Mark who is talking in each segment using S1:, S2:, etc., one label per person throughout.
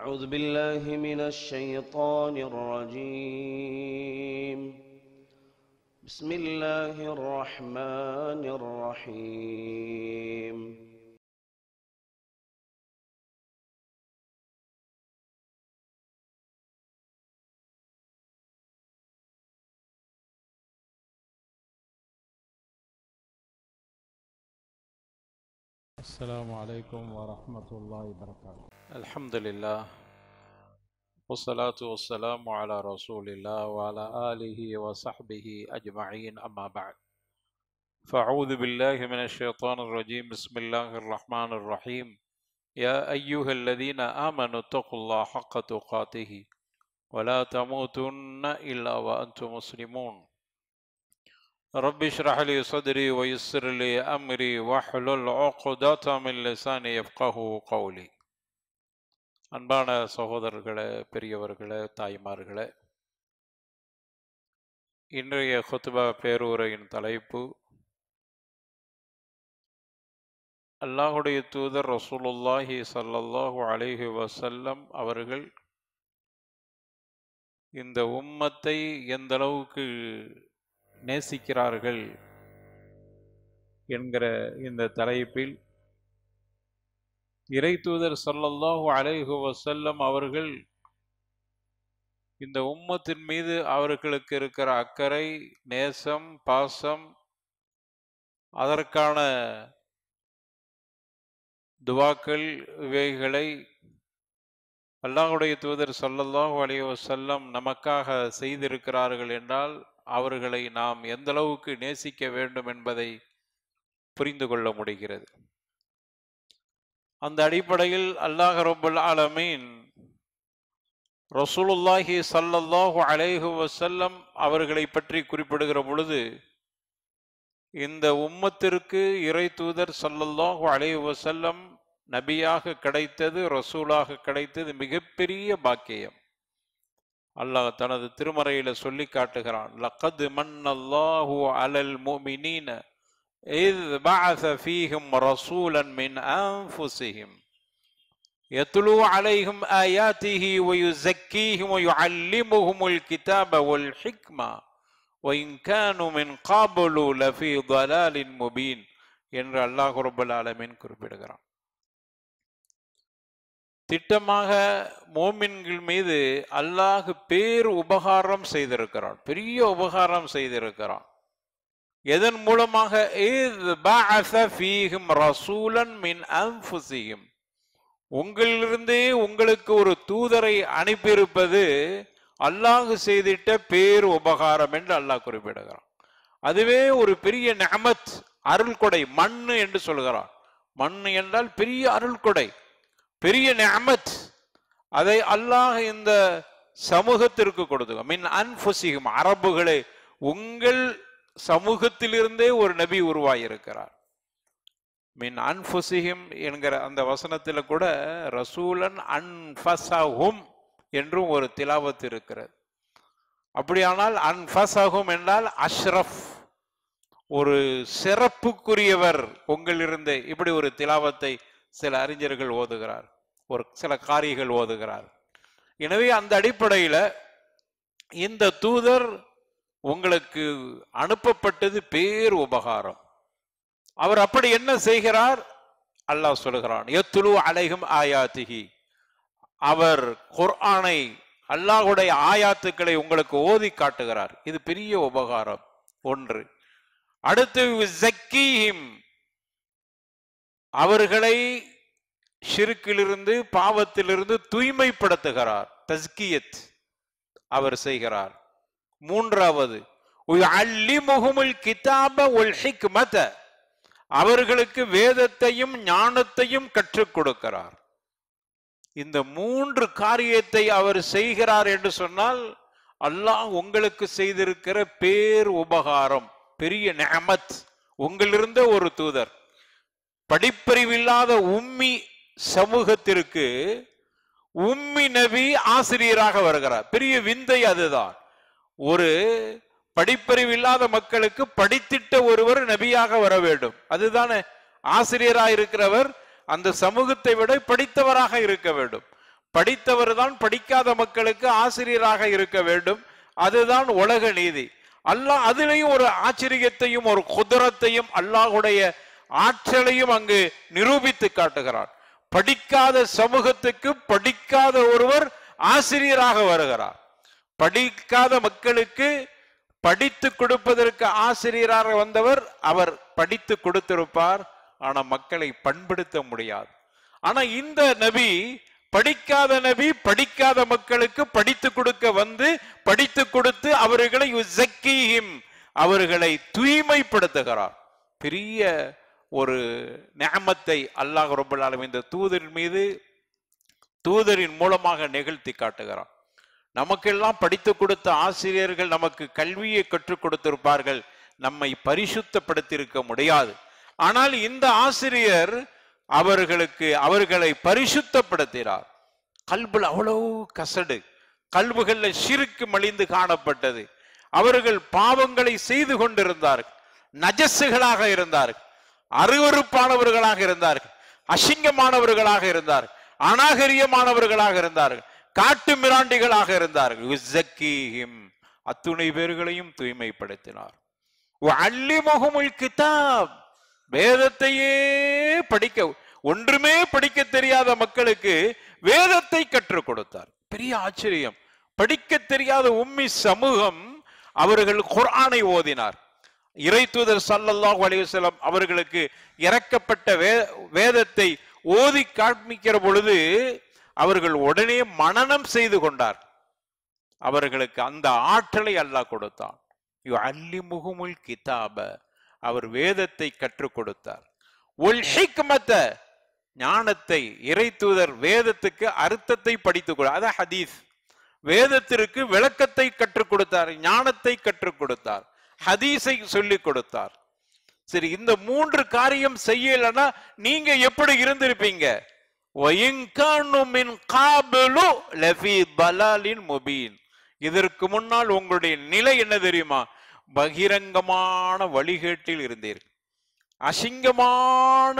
S1: أعوذ بالله من الشيطان الرجيم. بسم الله الرحمن الرحيم.
S2: السلام عليكم ورحمة الله وبركاته.
S3: الحمد لله والصلاة والسلام على رسول الله وعلى آله وصحبه أجمعين، أما بعد، فأعوذ بالله من الشيطان الرجيم. بسم الله الرحمن الرحيم. يا أيها الذين آمنوا اتقوا الله حق تقاته ولا تموتن إلا وأنتم مسلمون. رب اشرح لي صدري ويسر لي أمري واحلل عقدة من لساني يفقهوا قولي. அன்பான சகோதரர்களே, பெரியவர்களே, தாய்மார்களே, இன்றைய குத்பா பேருரையின் தலைப்பு அல்லாஹுடைய தூதர் ரசூலுல்லாஹி ஸல்லல்லாஹு அலைஹி வஸல்லம் அவர்கள் இந்த உம்மத்தை எந்த அளவுக்கு நேசிக்கிறார்கள் என்கிற இந்த தலைப்பில் இறை தூதர் ஸல்லல்லாஹு அலைஹி வஸல்லம் அவர்கள் இந்த உம்மத்தின் மீது அவர்களுக்கு இருக்கிற அக்கறை, நேசம், பாசம், அதற்கான துவாக்கள், இவைகளை அல்லாஹ்வுடைய தூதர் ஸல்லல்லாஹு அலைஹி வஸல்லம் நமக்காக செய்திருக்கிறார்கள் என்றால் அவர்களை நாம் எந்த அளவுக்கு நேசிக்க வேண்டும் என்பதை புரிந்து கொள்ள முடிகிறது. அந்த அடிப்படையில் அல்லாஹ் ரப்பல் ஆலமீன் ரசூலுல்லாஹி ஸல்லல்லாஹு அலைஹி வஸல்லம் அவர்களை பற்றி குறிப்பிடுகிற பொழுது, இந்த உம்மத்திற்கு இறை தூதர் ஸல்லல்லாஹு அலைஹி வஸல்லம் நபியாக கிடைத்தது, ரசூலாக கிடைத்தது மிகப்பெரிய பாக்கியம். அல்லாஹ் தனது திருமறையில சொல்லி காட்டுகிறான், லக்கத் மன்னல்லாஹு அலல் முஃமினீன إذ بعث فيهم رسولا من أنفسهم يتلو عليهم آياته ويزكيهم ويعلمهم الكتاب والحكمة وإن كانوا من قبل لفي ضلال مبين என்று அல்லாஹ் ரப்பல் ஆலமீன் குறிப்பிடுகிறான். திட்டமாக மோமின்கள் மீது அல்லாஹ் பேர் உபகாரம் செய்திருக்கிறான், பெரிய உபகாரம் செய்திருக்கிறான். எதன் மூலமாக? உங்களிலிருந்தே உங்களுக்கு ஒரு தூதரை அனுப்பியிருப்பது அல்லாஹ் செய்திட்ட பேர் உபகாரம் என்று அல்லாஹ் குறிப்பிடுகிறான். அதுவே ஒரு பெரிய நிஅமத், அருள் கொடை. மண்ணு என்று சொல்கிறான். மண்ணு என்றால் பெரிய அருள் கொடை, பெரிய நிஅமத். அதை அல்லாஹ் இந்த சமூகத்திற்கு கொடுத்து, மின் அன்ஃபுஸிஹிம், அரபுகளே, உங்கள் சமூகத்திலிருந்தே ஒரு நபி உருவாயிருக்கிறார். மின் அன்ஃபுஸிஹிம் என்கிற அந்த வசனத்தில் கூட ரசூலன் அன்ஃபஸஹும் என்றும் ஒரு திலாவத் இருக்கிறது. அப்படியானால் அன்ஃபஸஹும் என்றால் அஷ்ரஃப், ஒரு சிறப்புக்குரியவர் உங்களிலிருந்தே. இப்படி ஒரு திலாவத்தை சில அறிஞர்கள் ஓதுகிறார், ஒரு சில காரிகள் ஓதுகிறார். எனவே அந்த அடிப்படையில் இந்த தூதர் உங்களுக்கு அனுப்பப்பட்டது பேர் உபகாரம். அவர் அப்படி என்ன செய்கிறார்? அல்லாஹ் சொல்கிறான், யத்லு அலைஹிம் ஆயாத்திஹி, அவர் குர்ஆனை, அல்லாஹ்வுடைய ஆயாத்துக்களை உங்களுக்கு ஓதி காட்டுகிறார். இது பெரிய உபகாரம் ஒன்று. அடுத்து ஸக்கீஹிம், அவர்களை ஷிர்க்கிலிருந்து, பாவத்திலிருந்து தூய்மைப்படுத்துகிறார். தஸ்கியத் அவர் செய்கிறார். மூன்றாவது அல்லிமுஹுமுல் கிதாப வல் ஹிக்மத, அவர்களுக்கு வேதத்தையும் ஞானத்தையும் கற்றுக் கொடுக்கிறார். இந்த மூன்று காரியத்தை அவர் செய்கிறார் என்று சொன்னால் அல்லாஹ் உங்களுக்கு செய்திருக்கிற பேர் உபகாரம், பெரிய நிஅமத். உங்களிருந்த ஒரு தூதர், படிப்பறிவில்லாத உம்மி சமூகத்திற்கு உம்மி நபி ஆசிரியராக வருகிறார். பெரிய விந்தை அதுதான். ஒரு படிப்பறிவில்லாத மக்களுக்கு படித்திட்ட ஒருவர் நபியாக வர வேண்டும். அதுதானே ஆசிரியராக இருக்கிறவர் அந்த சமூகத்தை விட படித்தவராக இருக்க வேண்டும். படித்தவர் தான் படிக்காத மக்களுக்கு ஆசிரியராக இருக்க வேண்டும். அதுதான் உலக நீதி. அல்லாஹ் அதிலையும் ஒரு ஆச்சரியத்தையும் ஒரு குதிரத்தையும் அல்லாஹுடைய ஆற்றலையும் அங்கு நிரூபித்து காட்டுகிறார். படிக்காத சமூகத்துக்கு படிக்காத ஒருவர் ஆசிரியராக வருகிறார். படிக்காத மக்களுக்கு படித்து கொடுப்பதற்கு ஆசிரியராக வந்தவர் அவர் படித்து கொடுத்திருப்பார், ஆனா மக்களை பண்படுத்த முடியாது. ஆனா இந்த நபி படிக்காத நபி படிக்காத மக்களுக்கு படித்து கொடுக்க வந்து படித்து கொடுத்து அவர்களை அவர்களை தூய்மைப்படுத்துகிறார். பெரிய ஒரு நிஅமத்தை அல்லாஹ் ரப்பல் ஆலமீன் இந்த தூதரின் மீது தூதரின் மூலமாக நிகழ்த்தி காட்டுகிறார். நமக்கெல்லாம் படித்து கொடுத்த ஆசிரியர்கள் நமக்கு கல்வியை கற்றுக் கொடுத்திருப்பார்கள், நம்மை பரிசுத்தப்படுத்தியிருக்க முடியாது. ஆனால் இந்த ஆசிரியர் அவர்களை பரிசுத்தப்படுத்தினார். கல்புல அவ்வளவு கசடு, கல்புகள்ல ஷிர்க் மலிந்து காணப்பட்டது. அவர்கள் பாவங்களை செய்து கொண்டிருந்தார்கள், நஜசுகளாக இருந்தார்கள், அருவருப்பானவர்களாக இருந்தார்கள், அசிங்கமானவர்களாக இருந்தார்கள், அநாகரியமானவர்களாக இருந்தார்கள், காட்டு மிராண்டிகளாக இருந்தார்கள். அத்துணை பேர்களையும் தூய்மைப்படுத்தினார். கிதாப், வேதத்தையே படிக்க ஒன்றுமே படிக்க தெரியாத மக்களுக்கு வேதத்தை கற்றுக் கொடுத்தார். பெரிய ஆச்சரியம். படிக்க தெரியாத உம்மி சமூகம் அவர்கள் குர்ஆனை ஓதினார். இறை தூதர் ஸல்லல்லாஹு அலைஹி வஸல்லம் அவர்களுக்கு இறக்கப்பட்ட வேதத்தை ஓதி காண்பிக்கிற பொழுது அவர்கள் உடனே மனனம் செய்து கொண்டார். அவர்களுக்கு அந்த ஆற்றலை அல்லாஹ் கொடுத்தான். யுஅல்லிமுஹுமுல் கிதாப, அவர் வேதத்தை கற்றுக் கொடுத்தார். ஒல் ஹிக்மத, ஞானத்தை, இறை தூதர் வேதத்துக்கு அர்த்தத்தை படித்துக் கொடு, அதான் ஹதீஸ். வேதத்திற்கு விளக்கத்தை கற்றுக் கொடுத்தார், ஞானத்தை கற்றுக் கொடுத்தார், ஹதீஸை சொல்லிக் கொடுத்தார். சரி, இந்த மூன்று காரியம் செய்யலன்னா நீங்க எப்படி இருந்திருப்பீங்க? இதற்கு முன்னால் உங்களுடைய நிலை என்ன தெரியுமா? பகிரங்கமான வழிகேட்டில் இருந்தீர்கள், அசிங்கமான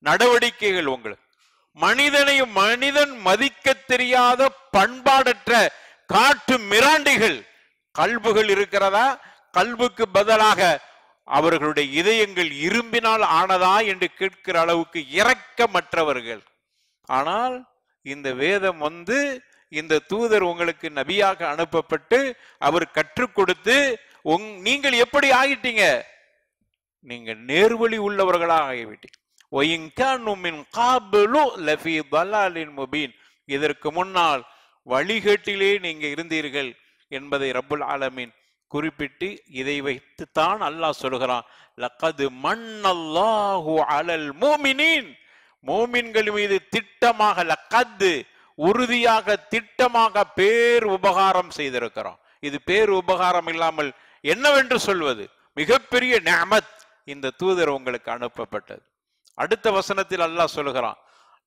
S3: நடவடிக்கைகள் உங்களுக்கு, மனிதன் மதிக்க தெரியாத பண்பாடற்ற காட்டு மிராண்டிகள். கல்புகள் இருக்கிறதா? கல்புக்கு பதிலாக அவர்களுடைய இதயங்கள் இரும்பினால் ஆனதா என்று கேட்கிற அளவுக்கு இரக்கமற்றவர்கள். ஆனால் இந்த வேதம் இந்த தூதர் உங்களுக்கு நபியாக அனுப்பப்பட்டு அவர் கற்றுக் கொடுத்து நீங்கள் எப்படி ஆகிட்டீங்க? நீங்க நேர்வழி உள்ளவர்களாக ஆகிவிட்டீங்க. இதற்கு முன்னால் வழிகேட்டிலே நீங்க இருந்தீர்கள் என்பதை ரப்புல் ஆலமீன் குறிப்பிட்டு இதை வைத்துத்தான் அல்லாஹ் சொல்கிறான், லக்கது மன்னல்லாஹு அலல் முஃமினீன், மோமின்கள் மீது திட்டமாக, லக்கது உறுதியாக திட்டமாக பேர் உபகாரம் செய்திருக்கிறோம். இது பேர் உபகாரம் இல்லாமல் என்னவென்று சொல்வது? மிகப்பெரிய நிஅமத் இந்த தூதர் உங்களுக்கு அனுப்பப்பட்டது. அடுத்த வசனத்தில் அல்லாஹ் சொல்கிறான்,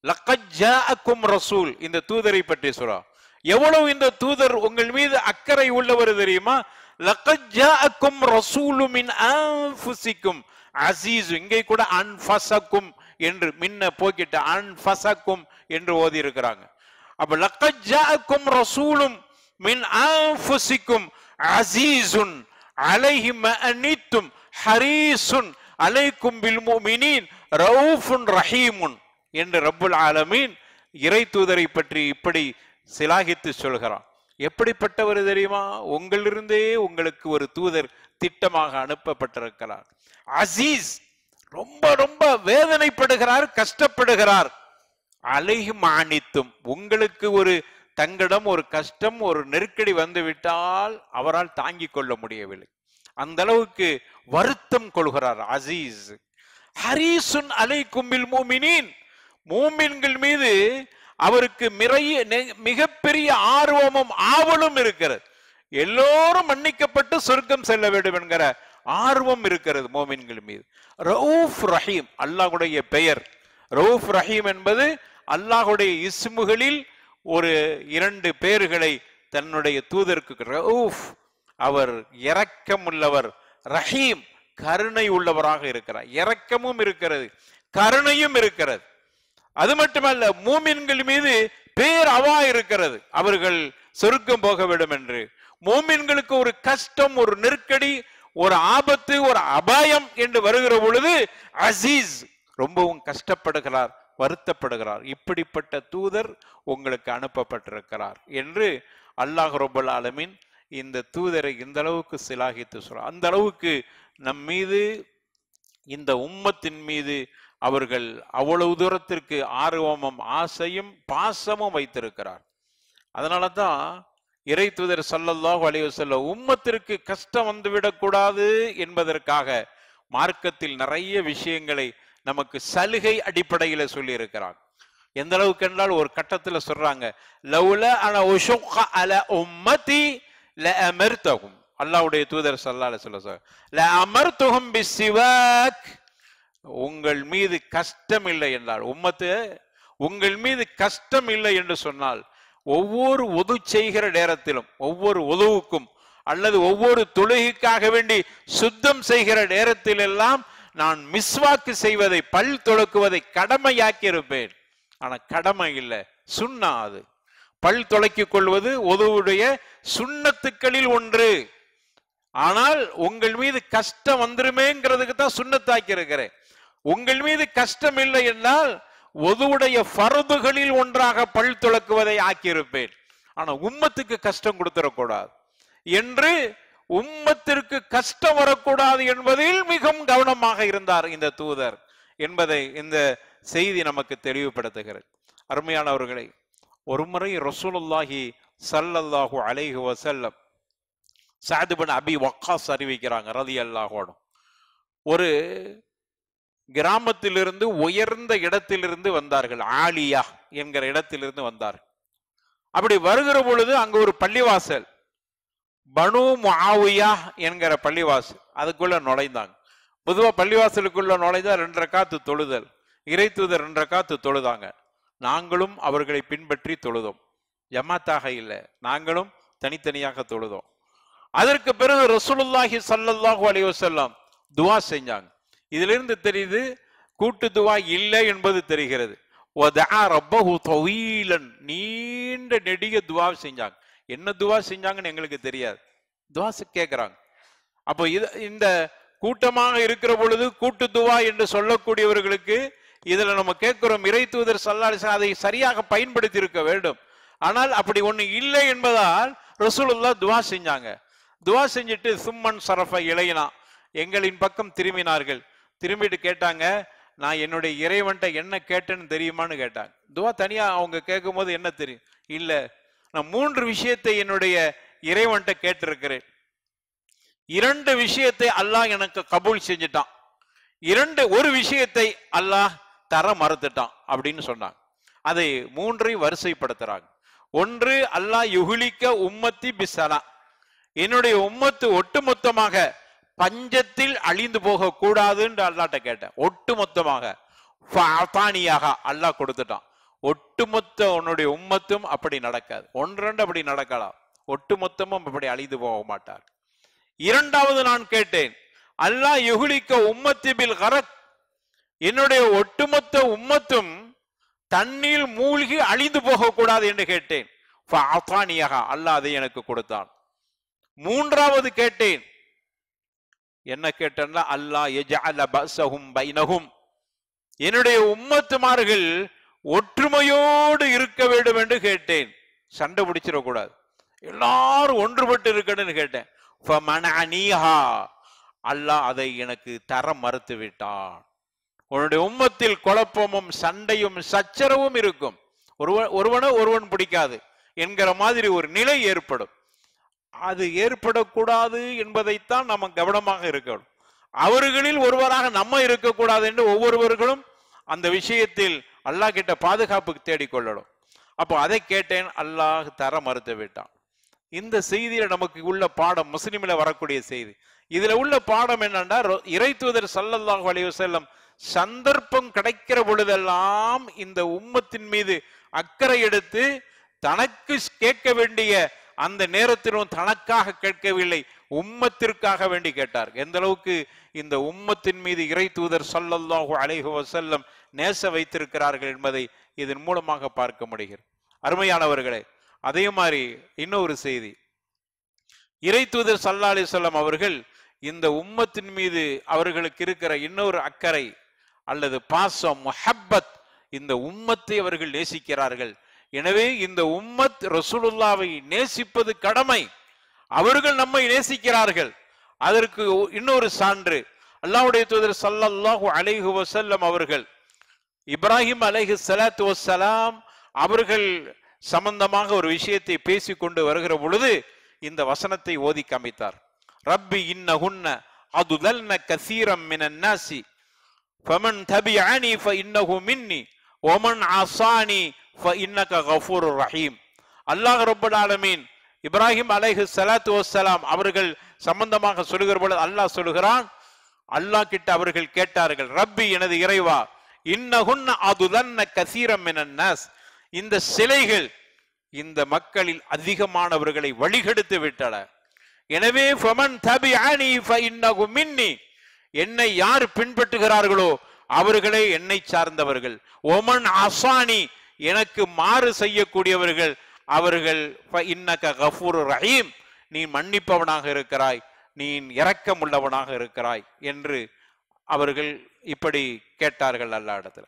S3: லக்கத் ஜாஅக்கும் ரசூல், இந்த தூதரை பற்றி சொல்றான். எவ்வளவு இந்த தூதர் உங்கள் மீது அக்கறை உள்ளவர் தெரியுமா? லக்கத் ஜாஅக்கும் ரசூலும் மின் அன்ஃபுசிக்கும் அஸீஸ், இங்கே கூட அன்ஃபஸக்கும் என்று முன்ன போக்கிட்ட அன்ஃபஸக்கும் என்று ஓதி இருக்கிறாங்க. அப்ப லக்கத் ஜாஅக்கும் ரசூலும் மின் அன்ஃபுசிக்கும் அஸீஸுன் அலைஹி மா அனித்தும் ஹரீஸுன் அலைக்கும் பில் முஃமினீன் ரவுஃபுன் ரஹீமுன் என்று ரப்புல் ஆலமீன் இறை தூதரை பற்றி இப்படி சிலாகித்து சொல்கிறான். எப்படிப்பட்டவர் தெரியுமா? உங்களிலிருந்தே உங்களுக்கு ஒரு தூதர் திட்டமாக அனுப்பப்பட்டிருக்கிறார். அசீஸ், ரொம்ப ரொம்ப வேதனைப்படுகிறார், கஷ்டப்படுகிறார். அலைஹி மானித்தும், உங்களுக்கு ஒரு தங்கடம், ஒரு கஷ்டம், ஒரு நெருக்கடி வந்து விட்டால் அவரால் தாங்கிக் கொள்ள முடியவில்லை, அந்த அளவுக்கு வருத்தம் கொள்கிறார். அசீஸ். ஹரீசுன் அலைக்கும் பில் முஃமினீன், மூமின்கள் மீது அவருக்கு மிகப்பெரிய ஆர்வமும் ஆவலும் இருக்கிறது. எல்லோரும் மன்னிக்கப்பட்டு சொர்க்கம் செல்ல வேண்டும் என்கிற ஆர்வம் இருக்கிறது மோமின்கள் மீது. ரவுஃப் ரஹீம், அல்லாஹ்வுடைய பெயர் ரவுஃப் ரஹீம் என்பது அல்லாஹ்வுடைய இஸ்முகளில் ஒரு 2 பெயர்களை தன்னுடைய தூதருக்கு. ரவுஃப், அவர் இரக்கம் உள்ளவர். ரஹீம், கருணை உள்ளவராக இருக்கிறார். இரக்கமும் இருக்கிறது, கருணையும் இருக்கிறது. அது மட்டுமல்ல, மூமின்கள் மீது பேர் அவா இருக்கிறது, அவர்கள் சொர்க்கம் போக வேண்டும் என்று. மோமின்களுக்கு ஒரு கஷ்டம், ஒரு நெருக்கடி, ஒரு ஆபத்து, ஒரு அபாயம் என்று வருகிற பொழுது அசீஸ் ரொம்பவும் கஷ்டப்படுகிறார், வருத்தப்படுகிறார். இப்படிப்பட்ட தூதர் உங்களுக்கு அனுப்பப்பட்டிருக்கிறார் என்று அல்லாஹ் ரப்பல் ஆலமீன் இந்த தூதரை இந்த அளவுக்கு சிலாகித்து சொல்றார். அந்த அளவுக்கு நம் மீது, இந்த உம்மத்தின் மீது அவர்கள் அவ்வளவு தூரத்திற்கு ஆர்வமும் ஆசையும் பாசமும் வைத்திருக்கிறார். அதனாலதான் இறை தூதர் ஸல்லல்லாஹு அலைஹி வஸல்லம் உம்மத்திற்கு கஷ்டம் வந்துவிடக் கூடாது என்பதற்காக மார்க்கத்தில் நிறைய விஷயங்களை நமக்கு சலுகை அடிப்படையில சொல்லி இருக்கிறாங்க. எந்த அளவுக்கு என்றால் ஒரு கட்டத்துல சொல்றாங்க, லவ்ல அன உஷுக்க அல உம்மதி லஅமர்தஹும், அல்லாஹ்வுடைய தூதர் ஸல்லல்லாஹு அலைஹி வஸல்லம் லஅமர்துஹும் பிஸ்ஸிவாக், உங்கள் மீது கஷ்டம் இல்லை என்றால், உம்மத்து உங்கள் மீது கஷ்டம் இல்லை என்று சொன்னால், ஒவ்வொரு ஒது செய்கிற நேரத்திலும், ஒவ்வொரு ஒதுவுக்கும் அல்லது ஒவ்வொரு தொழுகைக்காக வேண்டி சுத்தம் செய்கிற நேரத்தில் எல்லாம் நான் மிஸ்வாக்கு செய்வதை, பல் துலக்குவதை கடமையாக்கி இருப்பேன். ஆனா கடமை இல்லை, சுன்னா. அது பல் துலக்கிக் கொள்வது ஒதுவுடைய சுண்ணத்துக்களில் ஒன்று. ஆனால் உங்கள் மீது கஷ்டம் வந்துருமேங்கிறதுக்கு தான் சுண்ணத்தாக்கி இருக்கிறேன். உங்கள் மீது கஷ்டம் இல்லை என்றால் ஒதுவுடைய ஃபர்துகளில் ஒன்றாக பல் துலக்குவதை ஆக்கியிருப்பேன். ஆனா உம்மத்துக்கு கஷ்டம் கொடுத்துடக்கூடாது என்று, உம்மத்திற்கு கஷ்டம் வரக்கூடாது என்பதில் மிகவும் கவனமாக இருந்தார் இந்த தூதர் என்பதை இந்த செய்தி நமக்கு தெளிவுபடுத்துகிறது. அருமையானவர்களை, ஒருமுறை ரசூலுல்லாஹி ஸல்லல்லாஹு அலைஹி வஸல்லம் சஅத் இப்னு அபி வக்காஸ் அறிவிக்கிறாங்க ரலியல்லாஹு அன்ஹு, ஒரு கிராமத்திலிருந்து, உயர்ந்த இடத்திலிருந்து வந்தார்கள். ஆலியா என்கிற இடத்திலிருந்து வந்தார்கள். அப்படி வருகிற பொழுது அங்க ஒரு பள்ளிவாசல், பனு முஆவியா என்கிற பள்ளிவாசல், அதுக்குள்ள நுழைந்தாங்க. பொதுவா பள்ளிவாசலுக்குள்ள நுழைந்தா 2 ரக்காத்து தொழுதல், இறை தூதர் 2 ரக்காத்து தொழுதாங்க. நாங்களும் அவர்களை பின்பற்றி தொழுதோம். ஜமாத்தாக இல்லை, நாங்களும் தனித்தனியாக தொழுதோம். அதற்கு பிறகு ரசூலுல்லாஹி ஸல்லல்லாஹு அலைஹி வஸல்லம் துஆ செஞ்சாங்க. இதிலிருந்து தெரியுது கூட்டு துஆ இல்லை என்பது தெரிகிறது. வதஆ ரப்பஹு தவீலன், நீண்ட நெடிய துஆ செஞ்சாங்க. என்ன துஆ செஞ்சாங்கன்னு எங்களுக்கு தெரியாது, துஆ கேட்கிறாங்க. அப்போ இந்த கூட்டமாக இருக்கிற பொழுது கூட்டு துஆ என்று சொல்லக்கூடியவர்களுக்கு இதுல நம்ம கேட்கிறோம், இறை தூதர் ஸல்லல்லாஹு அலைஹி வஸல்லம் அதை சரியாக பயன்படுத்தி இருக்க வேண்டும். ஆனால் அப்படி ஒண்ணு இல்லை என்பதால் ரசூலுல்லாஹ் துஆ செஞ்சாங்க. துஆ செஞ்சுட்டு சும்மன் சரஃப இலைனா, எங்களின் பக்கம் திரும்பினார்கள். திரும்பிட்டு கேட்டாங்க, நான் என்னுடைய இறைவன்ட்ட என்ன கேட்டேன்னு தெரியுமான்னு கேட்டாங்க. துஆ தனியா அவங்க கேட்கும் போது என்ன தெரியும், இல்ல நான் 3 விஷயத்தை என்னுடைய இறைவன்ட்ட கேட்டிருக்கிறேன். 2 விஷயத்தை அல்லாஹ் எனக்கு கபூல் செஞ்சுட்டான், ஒரு விஷயத்தை அல்லாஹ் தர மறுத்துட்டான் அப்படின்னு சொன்னாங்க. அதை 3ஐ வரிசைப்படுத்துறாங்க. ஒன்று, அல்லாஹ் யுஹ்லிக உம்மத்தி பிஸ்ஸலா, என்னுடைய உம்மத்து ஒட்டுமொத்தமாக பஞ்சத்தில் அழிந்து போக கூடாதுன்னு அல்லாஹ்ட்ட கேட்டேன். ஒட்டுமொத்தமாக ஃபஅதானியாக அல்லாஹ் கொடுத்துட்டான். ஒட்டுமொத்த உன்னுடைய உம்மத்தும் அப்படி நடக்காது, 1-2 அப்படி நடக்கலாம், ஒட்டுமொத்தமும் அப்படி அழிந்து போக மாட்டார். 2வது நான் கேட்டேன், அல்லாஹ் யுஹ்லிக உம்மத்தி பில் கரக், என்னுடைய ஒட்டுமொத்த உம்மத்தும் தண்ணீர் மூழ்கி அழிந்து போக கூடாது என்று கேட்டேன். ஃபஅதானியாக அல்லாஹ் அதை எனக்கு கொடுத்தான். 3வது கேட்டேன், என்ன கேட்டேன்னா, அல்லாஹ் யஜஅல பஸஹும் பைனஹும், என்னுடைய உம்மத்துமார்கள் ஒற்றுமையோடு இருக்க வேண்டும் என்று கேட்டேன். சண்டை பிடிச்சிடக்கூடாது, எல்லாரும் ஒன்றுபட்டு இருக்கணும்னு கேட்டேன். ஃபமனஅனீஹா, அல்லாஹ் அதை எனக்கு தர மறுத்து விட்டான். உன்னுடைய உம்மத்தில் குழப்பமும் சண்டையும் சச்சரவும் இருக்கும், ஒருவன் பிடிக்காது என்கிற மாதிரி ஒரு நிலை ஏற்படும். அது ஏற்படக்கூடாது என்பதைத்தான் நம்ம கவனமாக இருக்கணும். அவர்களில் ஒருவராக நம்ம இருக்கக்கூடாது என்று ஒவ்வொருவர்களும் அந்த விஷயத்தில் அல்லாஹ் கிட்ட பாதுகாப்பு தேடிக்கொள்ளணும். அப்போ அதை கேட்டேன், அல்லாஹ் தர மறுத்து விட்டான். இந்த செய்தியில நமக்கு உள்ள பாடம், முஸ்லிமில வரக்கூடிய செய்தி, இதுல உள்ள பாடம் என்னன்னா, இறை தூதர் ஸல்லல்லாஹு அலைஹி வஸல்லம் சந்தர்ப்பம் கிடைக்கிற பொழுதெல்லாம் இந்த உம்மத்தின் மீது அக்கறை எடுத்து தனக்கு கேட்க வேண்டிய அந்த நேரத்திலும் தனக்காக கேட்கவில்லை, உம்மத்திற்காக வேண்டி கேட்டார். எந்த அளவுக்கு இந்த உம்மத்தின் மீது இறை தூதர் ஸல்லல்லாஹு அலைஹி வஸல்லம் நேச வைத்திருக்கிறார்கள் என்பதை இதன் மூலமாக பார்க்க முடிகிறது. அருமையானவர்களே, அதே மாதிரி இன்னொரு செய்தி, இறை தூதர் ஸல்லல்லாஹு அலைஹி வஸல்லம் அவர்கள் இந்த உம்மத்தின் மீது அவர்களுக்கு இருக்கிற இன்னொரு அக்கறை அல்லது பாசம், முஹப்பத், இந்த உம்மத்தை அவர்கள் நேசிக்கிறார்கள். எனவே இந்த உம்மத் ரசூலுல்லாவை நேசிப்பது கடமை. அவர்கள் நம்மை நேசிக்கிறார்கள். அதற்கு இன்னொரு சான்று, அல்லாஹ்வுடைய தூதர் ஸல்லல்லாஹு அலைஹி வஸல்லம் அவர்கள் இப்ராஹிம் அலைஹிஸ்ஸலாத்து வஸ்ஸலாம் அவர்கள் சம்பந்தமாக ஒரு விஷயத்தை பேசிக்கொண்டு வருகிற பொழுது இந்த வசனத்தை ஓதி காமித்தார். ரப்பி இன்னஹுன்ன அதுதல்ன கஸீரம் மினன் நாசி ஃபமன் தபிஅனி ஃபஇன்னஹு மின்னி வமன் ஆஸானி ஃபஇன்னக கஃபூருர் ரஹீம். அல்லாஹ் ரப்பல் ஆலமீன் இப்ராஹிம் அலைஹிஸ்ஸலாத்து வஸ்ஸலாம் அவர்கள் சம்பந்தமாக சொல்லுகிற பொழுது அல்லாஹ் சொல்லுகிறான், அல்லாஹ் கிட்ட அவர்கள் கேட்டார்கள், ரப்பி எனது இறைவா, இன்னஹுன்ன அதுதல்ன கஸீரம் மினன் நாஸ், இந்த சிலைகள் இந்த மக்களில் அதிகமானவர்களை வழிகெடுத்து விட்டன. எனவே ஃபமன் தபிஅனி ஃபஇன்னஹு மின்னி, என்னை யார் பின்பற்றுகிறார்களோ அவர்களே என்னை சார்ந்தவர்கள். ஒமன் அசானி, எனக்கு மாறு செய்யக்கூடியவர்கள் அவர்கள் ஃபஇன்னக கஃபூருர் ரஹீம், நீ மன்னிப்பவனாக இருக்கிறாய், நீ இரக்கம் உள்ளவனாக இருக்கிறாய் என்று அவர்கள் இப்படி கேட்டார்கள் அல்லாஹ் இடத்துல.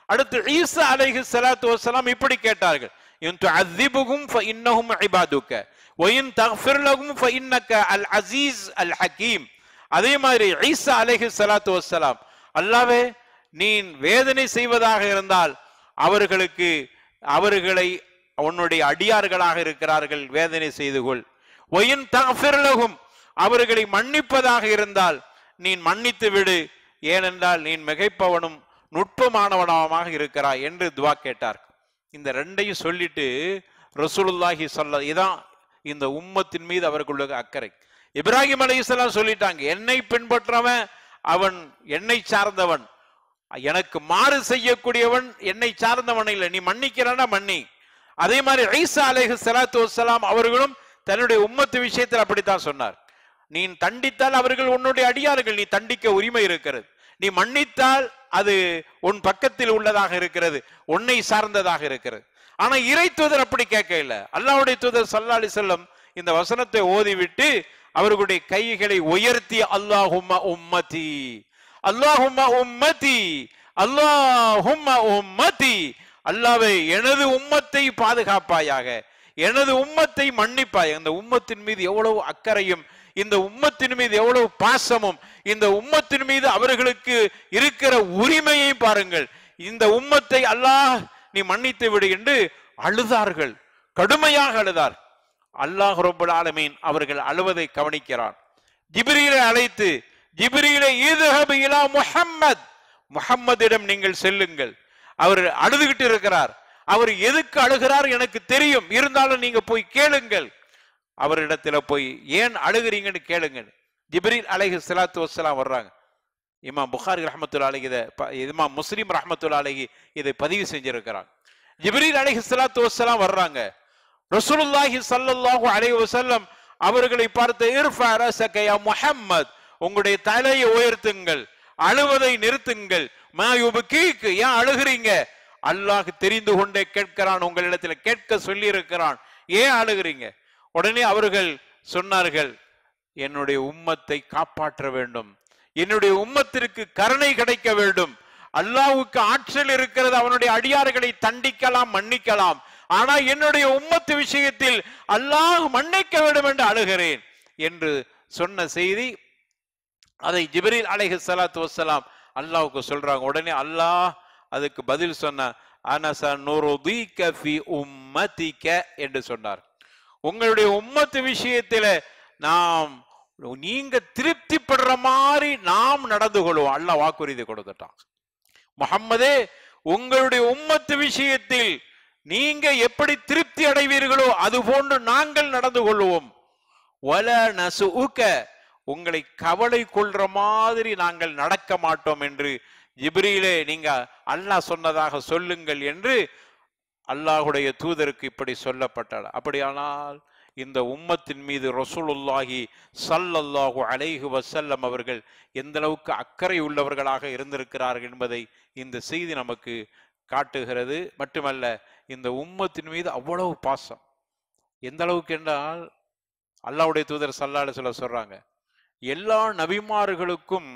S3: அடுத்து ஈசா அலைஹிஸ்ஸலாத்து வஸ்ஸலாம் இப்படி கேட்டார்கள், இன் துஅذிபுஹும் ஃபஇன்னஹும் இபாதுக வ இன் தக்ஃபிர் லஹும் ஃபஇன்னக அல் அஸீஸ் அல் ஹகீம். அதே மாதிரி ஈசா அலைஹிஸ்ஸலாத்து வஸ்ஸலாம், அல்லாஹ்வே நீ வேதனை செய்வதாக இருந்தால் அவர்களை உன்னுடைய அடியார்களாக இருக்கிறார்கள், வேதனை செய்து கொள். வ இன் தக்ஃபிர் லஹும், அவர்களை மன்னிப்பதாக இருந்தால் நீ மன்னித்து விடு, ஏனென்றால் நீ மிகைப்பவனும் நுட்பமானவனமாக இருக்கிறாய் என்று துவா கேட்டார். இந்த ரெண்டையும் சொல்லிட்டு ரசூலுல்லாஹி ஸல்லல்லாஹு, இதான் இந்த உம்மத்தின் மீது அவர்களுடைய அக்கறை. இப்ராஹிம் அலைஹிஸ்ஸலாம் சொல்லிட்டாங்க, என்னை பின்பற்றவன் அவன் என்னை சார்ந்தவன், எனக்கு மாறு செய்யக்கூடியவன் என்னை சார்ந்தவன் இல்லை, நீ மன்னிக்கிறானா மன்னி. அதே மாதிரி ஈசா அலைஹிஸ்ஸலாத்து வஸ்ஸலாம் அவர்களும் தன்னுடைய உம்மத்து விஷயத்தில் அப்படித்தான் சொன்னார், நீ தண்டித்தால் அவர்கள் உன்னுடைய அடியார்கள், நீ தண்டிக்க உரிமை இருக்கிறது, நீ மன்னித்தால் அது உன் பக்கத்தில் உள்ளதாக இருக்கிறது, உன்னை சார்ந்ததாக இருக்கிறது. ஆனா இறை தூதர் அப்படி கேட்க இல்லை. அல்லாஹ்வுடைய தூதர் ஸல்லல்லாஹு அலைஹி வஸல்லம் இந்த வசனத்தை ஓதிவிட்டு அவர்களுடைய கைகளை உயர்த்தி அல்லாஹும்ம உம்மதி அல்லாஹும்ம உம்மதி அல்லாஹும்ம உம்மதி, அல்லாஹ்வே எனது உம்மத்தை பாதுகாப்பாயாக, எனது உம்மத்தை மன்னிப்பாய். அந்த உம்மத்தின் மீது எவ்வளவு அக்கறையும், இந்த உம்மத்தின் மீது எவ்வளவு பாசமும், இந்த உம்மத்தின் மீது அவர்களுக்கு இருக்கிற உரிமையை பாருங்கள். இந்த உம்மத்தை அல்லாஹ் நீ மன்னித்து விடு என்று அழுதார்கள், கடுமையாக அழுதார். அல்லாஹ் ரப்பல் ஆலமீன் அவர்கள் அழுவதை கவனிக்கிறான். ஜிப்ரீலை அழைத்து, ஜிப்ரீலை இத்ஹப் இலா முஹம்மத், முஹம்மதிடம் நீங்கள் செல்லுங்கள், அவர் அழுதுகிட்டு இருக்கிறார், அவர் எதுக்கு அழுகிறார் எனக்கு தெரியும், இருந்தாலும் நீங்க போய் கேளுங்கள், அவரிடத்துல போய் ஏன் அழுகிறீங்கன்னு கேளுங்க. ஜிப்ரீல் அலைஹிஸ்ஸலாத்து வஸ்ஸலாம் வர்றாங்க. இமாம் புகாரி ரஹ்மத்துல்லாஹி அலைஹி, இமாம் முஸ்லிம் ரஹ்மத்துல்லாஹி அலைஹி இதை பதிவு செஞ்சிருக்கிறாங்க. ஜிப்ரீல் அலைஹிஸ்ஸலாத்து வஸ்ஸலாம் வர்றாங்க. ரசூலுல்லாஹி ஸல்லல்லாஹு அலைஹி வஸல்லம் அவர்களை பார்த்து, இர்ஃபா ரஸக யா முஹம்மத், உங்களுடைய தலையை உயர்த்துங்கள், அழுவதை நிறுத்துங்கள். மா யுபகீக், ஏன் அழுகிறீங்க? அல்லாஹ் தெரிந்து கொண்டே கேட்கிறான், உங்களிடத்தில் கேட்க சொல்லி இருக்கிறான், ஏன் அழுகிறீங்க? உடனே அவர்கள் சொன்னார்கள், என்னுடைய உம்மத்தை காப்பாற்ற வேண்டும், என்னுடைய உம்மத்திற்கு கருணை கிடைக்க வேண்டும். அல்லாஹ்வுக்கு ஆற்றல் இருக்கிறது, அவனுடைய அடியார்களை தண்டிக்கலாம் மன்னிக்கலாம், ஆனா என்னுடைய உம்மத்து விஷயத்தில் அல்லாஹ் மன்னிக்க வேண்டும் என்று அழுகிறேன் என்று சொன்ன செய்தி, அதை ஜிப்ரீல் அலைஹிஸ்ஸலாத்து வஸ்ஸலாம் அல்லாஹ்வுக்கு சொல்றாங்க. உடனே அல்லாஹ் அதுக்கு பதில் சொன்ன, அனஸனுருதீக ஃபீ உம்மதிக என்று சொன்னார். உங்களுடைய உம்மத்து விஷயத்தில நாம் நீங்க திருப்திப்படுற மாதிரி நாம் நடந்து கொள்வோம். அல்லாஹ் வாக்குறுதி கொடுத்துட்டான். முஹம்மதே, உங்களுடைய உம்மத்து விஷயத்தில் நீங்க எப்படி திருப்தி அடைவீர்களோ அது போன்று நாங்கள் நடந்து கொள்வோம். வல நசுஉக, உங்களை கவலை கொள்ற மாதிரி நாங்கள் நடக்க மாட்டோம் என்று ஜிப்ரீலே நீங்க அல்லாஹ் சொன்னதாக சொல்லுங்கள் என்று அல்லாஹ்வுடைய தூதருக்கு இப்படி சொல்லப்பட்டார். அப்படியானால் இந்த உம்மத்தின் மீது ரசூலுல்லாஹி ஸல்லல்லாஹு அலைஹி வஸல்லம் அவர்கள் எந்த அளவுக்கு அக்கறை உள்ளவர்களாக இருந்திருக்கிறார்கள் என்பதை இந்த செய்தி நமக்கு காட்டுகிறது. மட்டுமல்ல, இந்த உம்மத்தின் மீது அவ்வளவு பாசம். எந்த அளவுக்கு என்றால் அல்லாஹ்வுடைய தூதர் ஸல்லல்லாஹு அலைஹி வஸல்லம் சொல்றாங்க, எல்லா நபிமார்களுக்கும்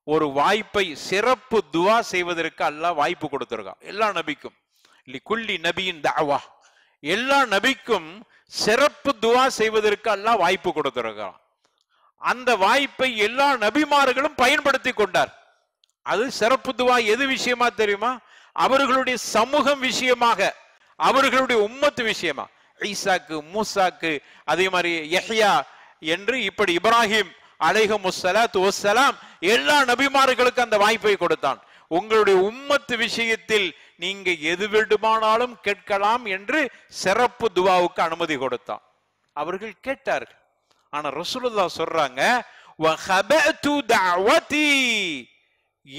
S3: ஒரு வாய்ப்பை சிறப்பு துவா செய்வதற்கு அல்லாஹ் வாய்ப்பு கொடுத்திருக்கான். எல்லா நபிக்கும் லிகுல்லி நபியின் தஅவா, எல்லா நபிக்கும் சிறப்பு துவா செய்வதற்கு அல்லாஹ் வாய்ப்பு கொடுத்திருக்கான். அந்த வாய்ப்பை எல்லா நபிமார்களும் பயன்படுத்தி கொண்டார். அது சிறப்பு துவா எது விஷயமா தெரியுமா? அவர்களுடைய சமூகம் விஷயமாக, அவர்களுடைய உம்மத்து விஷயமா. ஈசாக்கு, மூசாக்கு, அதே மாதிரி யஹ்யா என்று இப்படி இப்ராஹிம் அலைஹிமுஸ்ஸலாத்து வஸ்ஸலாம் எல்லா நபிமார்களுக்கும் அந்த வாய்ப்பை கொடுத்தான். உங்களுடைய உம்மத்து விஷயத்தில் நீங்க எது வேண்டுமானாலும் கேட்கலாம் என்று சிறப்பு துவாவுக்கு அனுமதி கொடுத்தான். அவர்கள் கேட்டார்கள். ஆனா ரசூலுல்லாஹ் சொல்றாங்க, வஹபது தஅவதி,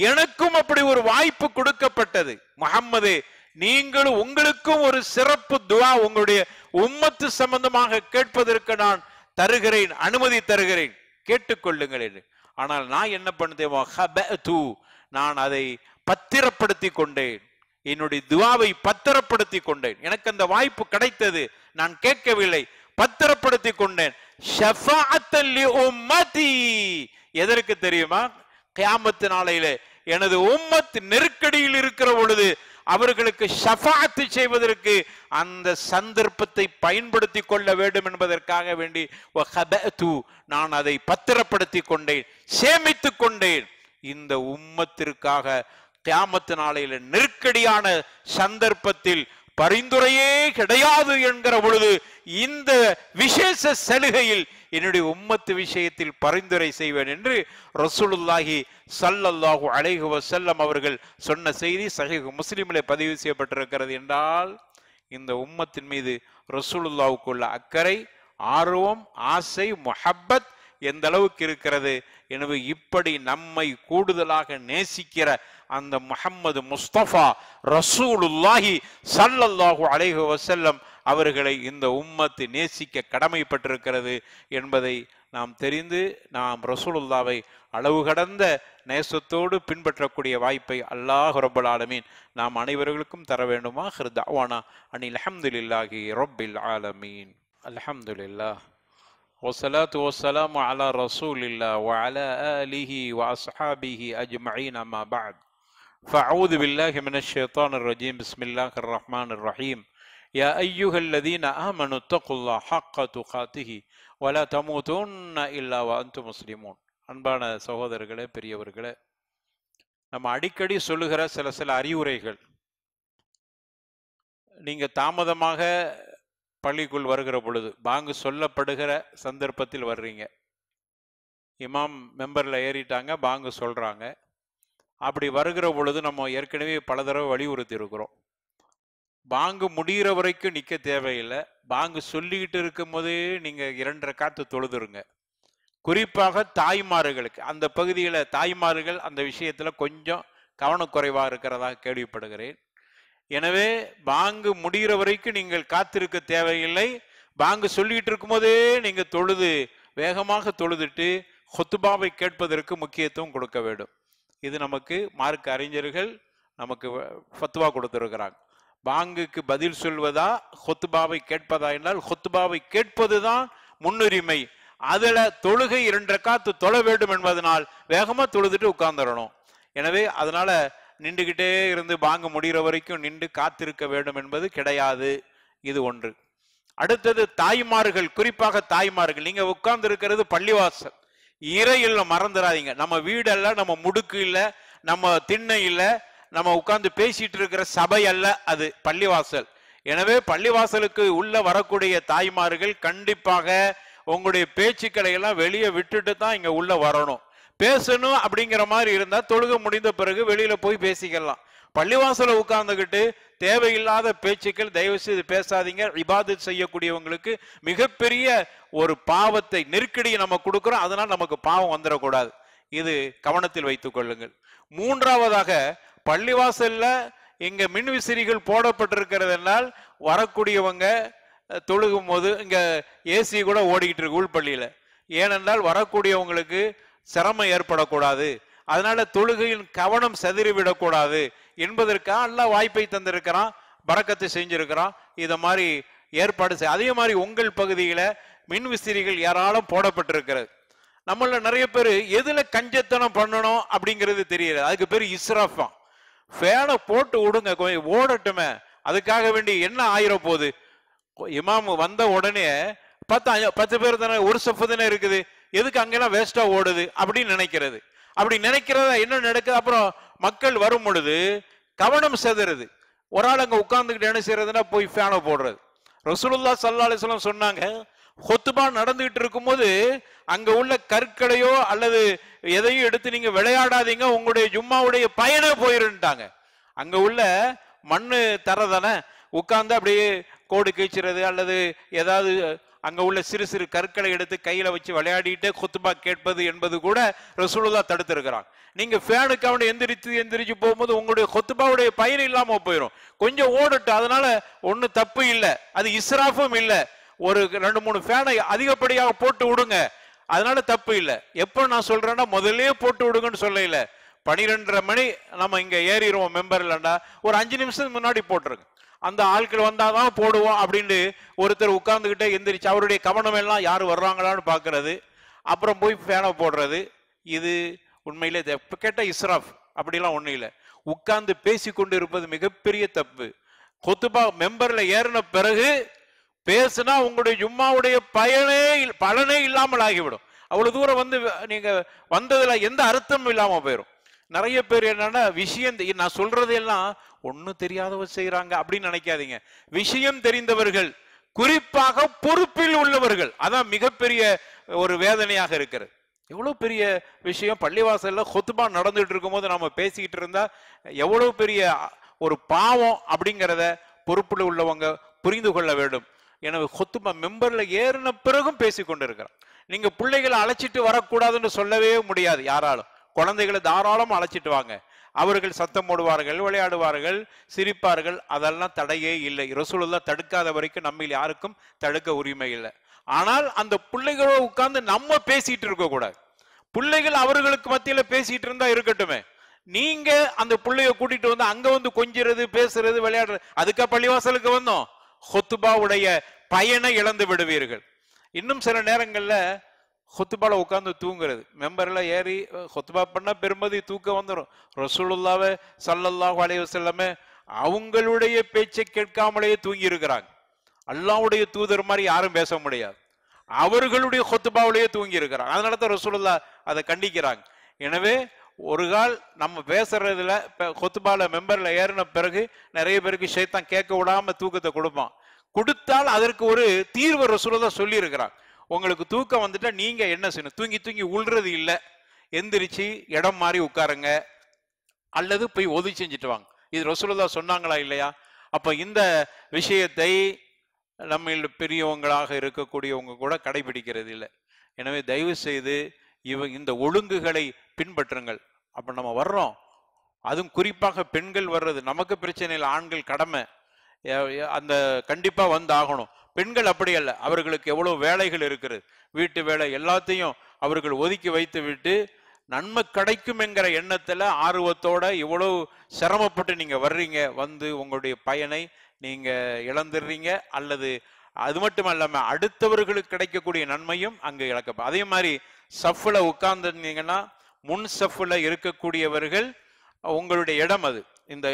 S3: எனக்கும் அப்படி ஒரு வாய்ப்பு கொடுக்கப்பட்டது. முஹம்மதே, நீங்களும் உங்களுக்கும் ஒரு சிறப்பு துவா உங்களுடைய உம்மத்து சம்பந்தமாக கேட்பதற்கு நான் தருகிறேன், அனுமதி தருகிறேன், கேட்டுக்கொள்ளுங்கள் என்று. ஆனால் நான் என்ன பண்ணேன்? நான் அதை பத்திரப்படுத்தி கொண்டேன், என்னுடைய துவாவை பத்திரப்படுத்தி கொண்டேன். எனக்கு அந்த வாய்ப்பு கிடைத்தது, நான் கேட்கவில்லை, பத்திரப்படுத்தி கொண்டேன். ஷஃபாஅத்தன் லி உம்மதி, எதற்கு தெரியுமா? கியாமத் நாளையில எனது உம்மத் நெருக்கடியில் இருக்கிற பொழுது அவர்களுக்கு ஷஃபாஅத் செய்வதற்கு அந்த சந்தர்ப்பத்தை பயன்படுத்தி கொள்ள வேண்டும் என்பதற்காக வேண்டி நான் அதை பத்திரப்படுத்தி கொண்டேன், சேமித்துக் கொண்டேன். இந்த உம்மத்திற்காக கியாமத் நாளையில நெருக்கடியான சந்தர்ப்பத்தில் பரிந்துரையே கிடையாது என்கிற பொழுது இந்த விசேஷ சலுகையில் என்னுடைய உம்மத்து விஷயத்தில் பரிந்துரை செய்வேன் என்று ரசூலுல்லாஹி ஸல்லல்லாஹு அலைஹி வஸல்லம் அவர்கள் சொன்ன செய்தி சஹீஹ் முஸ்லிமிலே பதிவு செய்யப்பட்டிருக்கிறது. என்றால் இந்த உம்மத்தின் மீது ரசூலுல்லாஹுக்குள்ள அக்கறை, ஆர்வம், ஆசை, முஹப்பத் எந்த அளவுக்கு இருக்கிறது. எனவே இப்படி நம்மை கூடுதலாக நேசிக்கிற அந்த முஹம்மது முஸ்தபா ரசூலுல்லாஹி ஸல்லல்லாஹு அலைஹி வஸல்லம் அவர்களை இந்த உம்மத்து நேசிக்க கடமைப்பட்டிருக்கிறது என்பதை நாம் தெரிந்து நாம் ரசூலுல்லாவை அளவு கடந்த நேசத்தோடு பின்பற்றக்கூடிய வாய்ப்பை அல்லாஹ் ரப்பல் ஆலமீன் நாம் அனைவர்களுக்கும் தர வேண்டுமா? ஆகிர் தஅவானா அனில் ஹம்துலில்லாஹி ரப்பில் ஆலமீன். அல்ஹம்துலில்லாஹ் வஸ்ஸலாத்து வஸ்ஸலாமு அலா ரசூலில்லாஹ் வ அலா ஆலிஹி வ அஸ்ஹாபிஹி அஜ்மஈன். அம்மா பஅத். ஃபஅஊது பில்லாஹி மினஷ் ஷைத்தானிர் ரஜீம். பிஸ்மில்லாஹிர் ரஹ்மானிர் ரஹீம். யா அய்யுஹல்லதீன ஆமனு தக்குல்லாஹ ஹக்க துகாத்திஹி வலா தமூதுன்ன இல்லா வ அன்தும் முஸ்லிமூன். அன்பான சகோதரர்களே, பெரியவர்களே, நம்ம அடிக்கடி சொல்லுகிற சில அறிவுரைகள். நீங்க தாமதமாக பள்ளிக்குள் வருகிற பொழுது, பாங்கு சொல்லப்படுகிற சந்தர்ப்பத்தில் வர்றீங்க, இமாம் மெம்பர்ல ஏறிட்டாங்க, பாங்கு சொல்றாங்க. அப்படி வருகிற பொழுது நம்ம ஏற்கனவே பல தடவை வலியுறுத்தி இருக்கிறோம், பாங்கு முடிகிற வரைக்கும் நிற்க தேவையில்லை, பாங்கு சொல்லிக்கிட்டு இருக்கும் போதே நீங்க 2 ரக்காத்து தொழுதுருங்க. குறிப்பாக தாய்மார்களுக்கு, அந்த பகுதியில் தாய்மார்கள் அந்த விஷயத்துல கொஞ்சம் கவனக்குறைவா இருக்கிறதா கேள்விப்படுகிறேன். எனவே பாங்கு முடிகிற வரைக்கும் நீங்கள் காத்திருக்க தேவையில்லை, பாங்கு சொல்லிட்டு இருக்கும் போதே நீங்க தொழுது வேகமாக தொழுதுட்டு ஹுத்பாவை கேட்பதற்கு முக்கியத்துவம் கொடுக்க வேண்டும். இது நமக்கு மார்க்க அறிஞர்கள் நமக்கு ஃபத்வா கொடுத்திருக்கிறாங்க. பாங்குக்கு பதில் சொல்வதா ஹுத்பாவை கேட்பதா என்றால் ஹுத்பாவை கேட்பதுதான் முன்னுரிமை. அதுல தொழுகை 2 ரக்காத்து தொழ வேண்டும் என்பதனால் வேகமா தொழுதுட்டு உட்கார்ந்துடணும். எனவே அதனால நின்றுகிட்டே இருந்து பாங்கு முடிகிற வரைக்கும் நின்று காத்திருக்க வேண்டும் என்பது கிடையாது. இது ஒன்று. அடுத்தது தாய்மார்கள், குறிப்பாக தாய்மார்கள், நீங்க உட்கார்ந்து இருக்கிறது பள்ளிவாசல், இறையில் மறந்துடாதீங்க. நம்ம வீடல்ல, நம்ம முடுக்கு இல்லை, நம்ம திண்ணை இல்லை, நம்ம உட்கார்ந்து பேசிட்டு இருக்கிற சபை அல்ல, அது பள்ளிவாசல். எனவே பள்ளிவாசலுக்கு உள்ள வரக்கூடிய தாய்மார்கள் கண்டிப்பாக உங்களுடைய பேச்சுக்களை எல்லாம் வெளியே விட்டுட்டு தான் இங்க உள்ள வரணும். பேசணும் அப்படிங்கிற மாதிரி இருந்தா தொழுகை முடிந்த பிறகு வெளியில போய் பேசிக்கலாம். பள்ளிவாசல உட்கார்ந்துகிட்டு தேவையில்லாத பேச்சுக்கள் தயவு செய்து பேசாதீங்க. இபாதத் செய்யக்கூடியவங்களுக்கு மிகப்பெரிய ஒரு பாவத்தை, நெருக்கடியை நம்ம கொடுக்கிறோம். அதனால் நமக்கு பாவம் வந்துடக்கூடாது. இது கவனத்தில் வைத்துக் கொள்ளுங்கள். மூன்றாவதாக, பள்ளிவாசல்ல இங்க மின்விசிறிகள் போடப்பட்டிருக்கிறதுனால் வரக்கூடியவங்க தொழுகும் போது இங்க ஏசி கூட ஓடிக்கிட்டு இருக்கு உள்பள்ளியில. ஏனென்றால் வரக்கூடியவங்களுக்கு சிரமம் ஏற்படக்கூடாது, அதனால தொழுகையின் கவனம் செதறிவிடக்கூடாது என்பதற்காக அல்லாஹ் வாய்ப்பை தந்திருக்கிறான். பரக்கத்தை செஞ்சிருக்கிறான். இதை மாதிரி ஏற்பாடு அதே மாதிரி உங்கள் பகுதியில மின் விசிறிகள் ஏராளம் போடப்பட்டிருக்கிறது. நம்மள நிறைய பேர் எதுல கஞ்சத்தனம் பண்ணணும் அப்படிங்கிறது தெரியல. அதுக்கு பேர் இஸ்ராஃபா. ஃபேனை போட்டு விடுங்க, கொஞ்சம் ஓடட்டுமே, அதுக்காக வேண்டி என்ன ஆயிர போகுது. இமாம் வந்த உடனே 10 பேர் தானே, ஒரு சஃப் தானே இருக்குது, எதுக்கு அங்கெல்லாம் வேஸ்டா ஓடுது அப்படின்னு நினைக்கிறது. அப்படி நினைக்கிறதா என்ன நடக்குது, அப்புறம் மக்கள் வரும் பொழுது கவனம் செதறுது. ஒரு ஆள் அங்க உட்கார்ந்துக்கிட்டு என்ன செய்யறதுன்னா போய் ஃபேனை போடுறது. ரசூலுல்லாஹ் ஸல்லல்லாஹு அலைஹி வஸல்லம் சொன்னாங்க, ஹுத்பா நடந்துகிட்டு இருக்கும்போது அங்க உள்ள கற்களையோ அல்லது எதையும் எடுத்து நீங்க விளையாடாதீங்க, உங்களுடைய ஜும்மாவுடைய பயனே போயிருந்துட்டாங்க. அங்க உள்ள மண்ணு தரதானே, உட்கார்ந்து அப்படியே கோடு கீழ்ச்சிறது அல்லது ஏதாவது அங்க உள்ள சிறு சிறு கற்களை எடுத்து கையில வச்சு விளையாடிட்டு குத்துபா கேட்பது என்பது கூட ரசூலுல்லாஹ் தடுத்திருக்கிறாங்க. நீங்க ஃபேனுக்கு அவனை எந்திரிச்சு போகும்போது உங்களுடைய குத்துபாவுடைய பயன் இல்லாம போயிடும். கொஞ்சம் ஓடட்டும், அதனால ஒன்னும் தப்பு இல்லை, அது இஸ்ராஃபும் இல்லை. ஒரு 2-3 ஃபேனை அதிகப்படியாக போட்டு விடுங்க, அதனால தப்பு இல்லை. எப்ப நான் சொல்றேன்னா முதல்ல போட்டு விடுங்கன்னு சொல்ல இல்லை. 12:30 மணி நம்ம இங்க ஏறிடுவோம் மெம்பர்லண்டா, ஒரு 5 நிமிஷத்துக்கு முன்னாடி போட்டுருங்க, அந்த ஆட்கள் வந்தாதான் போடுவோம் அப்படின்னு ஒருத்தர் உட்கார்ந்துகிட்டே எந்திரிச்சு அவருடைய கவனம் எல்லாம் யாரு வர்றாங்களான்னு பாக்குறது, அப்புறம் போய் ஃபேனை போடுறது. இது உண்மையிலே கேட்ட இஸ்ராஃப். அப்படிலாம் ஒண்ணும் இல்லை. உட்கார்ந்து பேசி கொண்டு இருப்பது மிகப்பெரிய தப்பு. குத்துபா மெம்பர்ல ஏறின பிறகு பேசுனா உங்களுடைய ஜும்மாவுடைய பலனே இல்லாமல் ஆகிவிடும். அவ்வளவு தூரம் வந்து நீங்க வந்ததுல எந்த அர்த்தமும் இல்லாம போயிடும். நிறைய பேர் என்னன்னா விஷயம் நான் சொல்றது எல்லாம் ஒன்னும் தெரியாதவர் செய்யறாங்க அப்படின்னு நினைக்காதீங்க. விஷயம் தெரிந்தவர்கள், குறிப்பாக பொறுப்பில் உள்ளவர்கள், அதான் மிகப்பெரிய ஒரு வேதனையாக இருக்கிறது. எவ்வளவு பெரிய விஷயம், பள்ளிவாசல்ல குத்பா நடந்துட்டு இருக்கும் போது நம்ம பேசிக்கிட்டு இருந்தா எவ்வளவு பெரிய ஒரு பாவம் அப்படிங்கிறத பொறுப்புல உள்ளவங்க புரிந்து கொள்ள வேண்டும். எனவே குத்பா மெம்பர்ல ஏறின பிறகும் பேசி கொண்டு இருக்கிறார். நீங்க பிள்ளைகளை அழைச்சிட்டு வரக்கூடாதுன்னு சொல்லவே முடியாது யாராலும். குழந்தைகளை தாராளம் அழைச்சிட்டு வாங்க, அவர்கள் சத்தம் போடுவார்கள், விளையாடுவார்கள், சிரிப்பார்கள், அதெல்லாம் தடையே இல்லை. ரசூலுல்லாஹ் தடுக்காத வரைக்கும் நம்ம யாருக்கும் தடுக்க உரிமை இல்லை. ஆனால் அந்த பிள்ளைகளோட உட்கார்ந்து நம்ம பேசிட்டு இருக்க கூடாது. பிள்ளைகள் அவர்களுக்கு மத்தியில பேசிட்டு இருந்தா இருக்கட்டுமே, நீங்க அந்த பிள்ளைய கூட்டிட்டு வந்து அங்க வந்து கொஞ்சிறது, பேசுறது, விளையாடுறது, அதுக்கா பள்ளிவாசலுக்கு வந்தோம்? ஹுத்பாவுடைய பயனை இழந்து விடுவீர்கள். இன்னும் சில நேரங்கள்ல ஹுத்பால உட்கார்ந்து தூங்குறது, மெம்பர்ல ஏறி ஹுத்பா பண்ண பெருமதி தூக்கம் வந்துடும். ரசூலுல்லாஹ் ஸல்லல்லாஹு அலைஹி வஸல்லம் அவங்களுடைய பேச்சை கேட்காமலேயே தூங்கி இருக்கிறாங்க. அல்லாஹ்வுடைய தூதர் மாதிரி யாரும் பேச முடியாது, அவர்களுடைய ஹுத்பாவிலேயே தூங்கி இருக்கிறாங்க. அதனால தான் ரசூலுல்லாஹ் அதை கண்டிக்கிறாங்க. எனவே ஒரு கால் நம்ம பேசுறதுல ஹுத்பால மெம்பர்ல ஏறின பிறகு நிறைய பேருக்கு ஷைத்தான் கேட்க விடாம தூக்கத்தை கொடுப்பான். கொடுத்தால் அதற்கு ஒரு தீர்வு ரசூலுல்லாஹ் சொல்லி இருக்கிறாங்க. உங்களுக்கு தூக்கம் வந்துட்டா நீங்க என்ன செய்யணும், தூங்கி உள்றது இல்லை, எந்திரிச்சு இடம் மாறி உட்காருங்க அல்லது போய் ஒதுக்கி செஞ்சுட்டு வாங்க. இது ரசூலுல்லாஹ் சொன்னாங்களா இல்லையா? அப்ப இந்த விஷயத்தை நம்ம பெரியவங்களாக இருக்கக்கூடியவங்க கூட கடைபிடிக்கிறது இல்லை. எனவே தயவு செய்து இந்த ஒழுங்குகளை பின்பற்றுங்கள். அப்ப நம்ம வர்றோம், அதுவும் குறிப்பாக பெண்கள் வர்றது நமக்கு பிரச்சனை இல்லை, ஆண்கள் கடமை அந்த கண்டிப்பா வந்து ஆகணும். பெண்கள் அப்படி அல்ல, அவர்களுக்கு எவ்வளவு வேலைகள் இருக்கிறது, வீட்டு வேலை எல்லாத்தையும் அவர்கள் ஒதுக்கி வைத்து விட்டு நன்மை கிடைக்கும் என்கிற எண்ணத்துல ஆர்வத்தோட இவ்வளவு சிரமப்பட்டு நீங்க வர்றீங்க. வந்து உங்களுடைய பயனை நீங்க இழந்துடுறீங்க, அல்லது அது மட்டும் இல்லாம அடுத்தவர்களுக்கு கிடைக்கக்கூடிய நன்மையும் அங்கு இழக்கப்படும். அதே மாதிரி சஃப்ல உட்கார்ந்துருந்தீங்கன்னா முன் சஃப்ல இருக்கக்கூடியவர்கள் உங்களுடைய இடம் அது. இந்த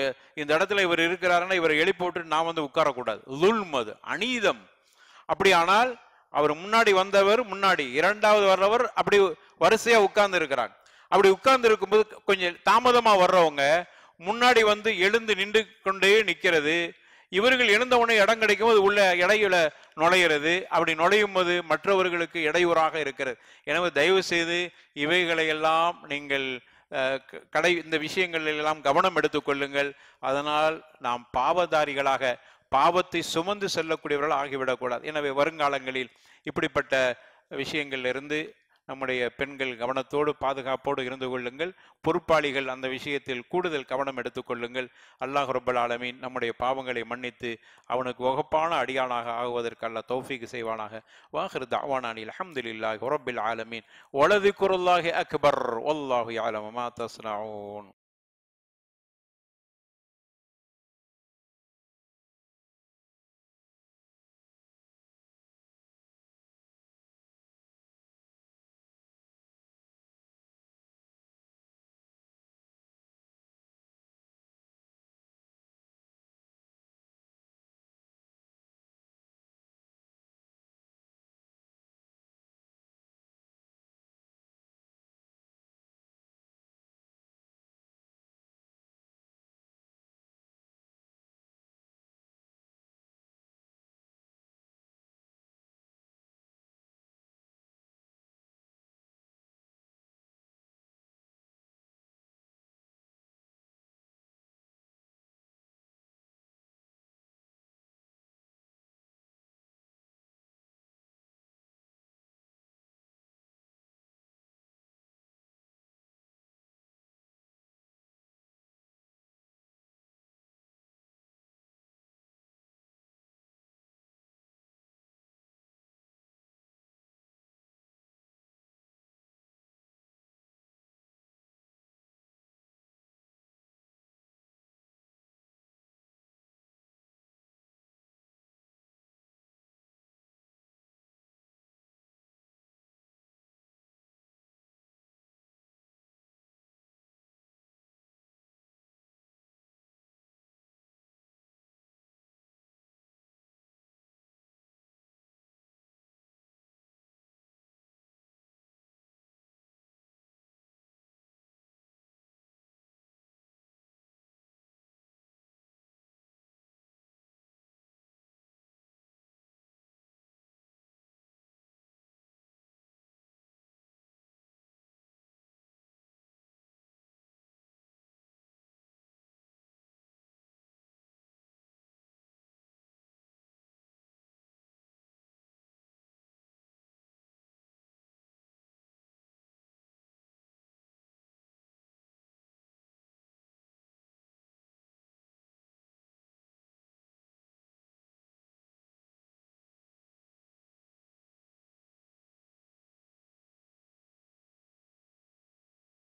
S3: இடத்துல இவர் இருக்கிறாருன்னா இவரை எழுப்பி போட்டு நான் வந்து உட்காரக்கூடாது, லுல்ம், அது அநீதம். அப்படி ஆனால் அவர் முன்னாடி வந்தவர் முன்னாடி, இரண்டாவது வர்றவர் அப்படி வரிசையா உட்கார்ந்து இருக்கிறாங்க. அப்படி உட்கார்ந்து இருக்கும்போது கொஞ்சம் தாமதமா வர்றவங்க முன்னாடி வந்து எழுந்து நின்று கொண்டே நிக்கிறது, இவர்கள் எழுந்த உடனே இடம் கிடைக்கும் போது உள்ள இடையில நுழையிறது, அப்படி நுழையும் போது மற்றவர்களுக்கு இடையூறாக இருக்கிறது. எனவே தயவு செய்து இவைகளை எல்லாம் நீங்கள் இந்த விஷயங்கள் எல்லாம் கவனம் எடுத்துக் கொள்ளுங்கள். அதனால் நாம் பாவதாரிகளாக பாவத்தை சுமந்து செல்லக்கூடியவர்கள் ஆகிவிடக்கூடாது. எனவே வருங்காலங்களில் இப்படிப்பட்ட விஷயங்கள்ல இருந்து நம்முடைய பெண்கள் கவனத்தோடு பாதுகாப்போடு இருந்து கொள்ளுங்கள். பொறுப்பாளிகள் அந்த விஷயத்தில் கூடுதல் கவனம் எடுத்துக்கொள்ளுங்கள். அல்லாஹ் ரப்பல் ஆலமீன் நம்முடைய பாவங்களை மன்னித்து அவனுக்கு வகுப்பான அடியானாக ஆகுவதற்கு அல்லாஹ் தௌஃபீக் செய்வானாக. வாஹிர் தஅவானா அல்ஹம்துலில்லாஹி ரப்பில் ஆலமீன். வலதிக்ருல்லாஹி அக்பர் வல்லாஹு யஅலமு மா தஸ்னஊன்.